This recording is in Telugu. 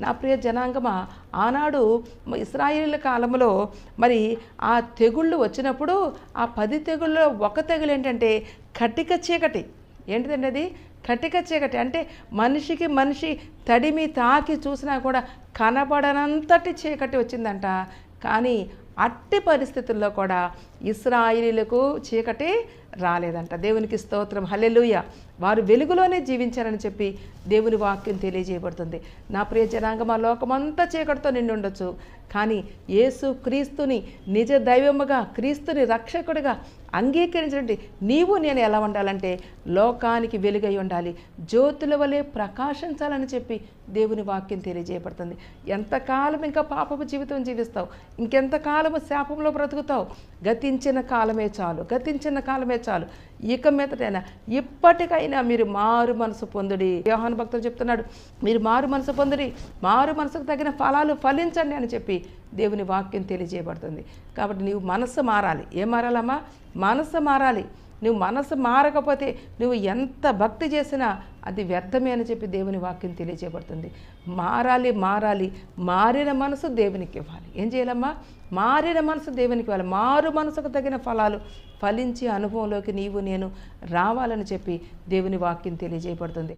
నా ప్రియ జనాంగమా, ఆనాడు ఇశ్రాయేలు కాలంలో మరి ఆ తెగుళ్ళు వచ్చినప్పుడు ఆ 10 తెగుళ్ళలో ఒక తెగులు ఏంటంటే కటిక చీకటి. ఏంటిదండి అది? కటిక చీకటి అంటే మనిషికి మనిషి తడిమి తాకి చూసినా కూడా కనబడనంతటి చీకటి వచ్చిందంట. కానీ అట్టి పరిస్థితుల్లో కూడా ఇశ్రాయేలీయులకు చీకటి రాలేదంట. దేవునికి స్తోత్రం, హల్లెలూయా. వారు వెలుగులోనే జీవించారని చెప్పి దేవుని వాక్యం తెలియజేయబడుతుంది. నా ప్రియ జనాంగమా, లోకమంతా చీకటితో నిండి ఉండొచ్చు, కానీ యేసు క్రీస్తుని నిజ దైవముగా, క్రీస్తుని రక్షకుడిగా అంగీకరించండి. నీవు నేను ఎలా ఉండాలంటే లోకానికి వెలుగై ఉండాలి, జ్యోతుల వలె ప్రకాశించాలని చెప్పి దేవుని వాక్యం తెలియజేయబడుతుంది. ఎంతకాలం ఇంకా పాపపు జీవితం జీవిస్తావు? ఇంకెంతకాలము శాపంలో బ్రతుకుతావు? గతించిన కాలమే చాలు, గతించిన కాలమే చాలు. ఇక మీదటైనా ఇప్పటికైనా మీరు మారు మనసు పొందుడి. యోహాను భక్తుడు చెప్తున్నాడు, మీరు మారు మనసు పొందుడి, మారు మనసుకు తగిన ఫలాలు ఫలించండి అని చెప్పి దేవుని వాక్యం తెలియజేయబడుతుంది. కాబట్టి నీవు మనసు మారాలి. ఏం మారాలమ్మా? మనసు మారాలి. నువ్వు మనసు మారకపోతే నువ్వు ఎంత భక్తి చేసినా అది వ్యర్థమే అని చెప్పి దేవుని వాక్యం తెలియజేయబడుతుంది. మారాలి, మారాలి. మారిన మనసు దేవునికి ఇవ్వాలి. ఏం చేయాలమ్మా? మారిన మనసు దేవునికి ఇవ్వాలి. మారు మనసుకు తగిన ఫలాలు ఫలించి అనుభవంలోకి నీవు నేను రావాలని చెప్పి దేవుని వాక్యం తెలియజేయబడుతుంది.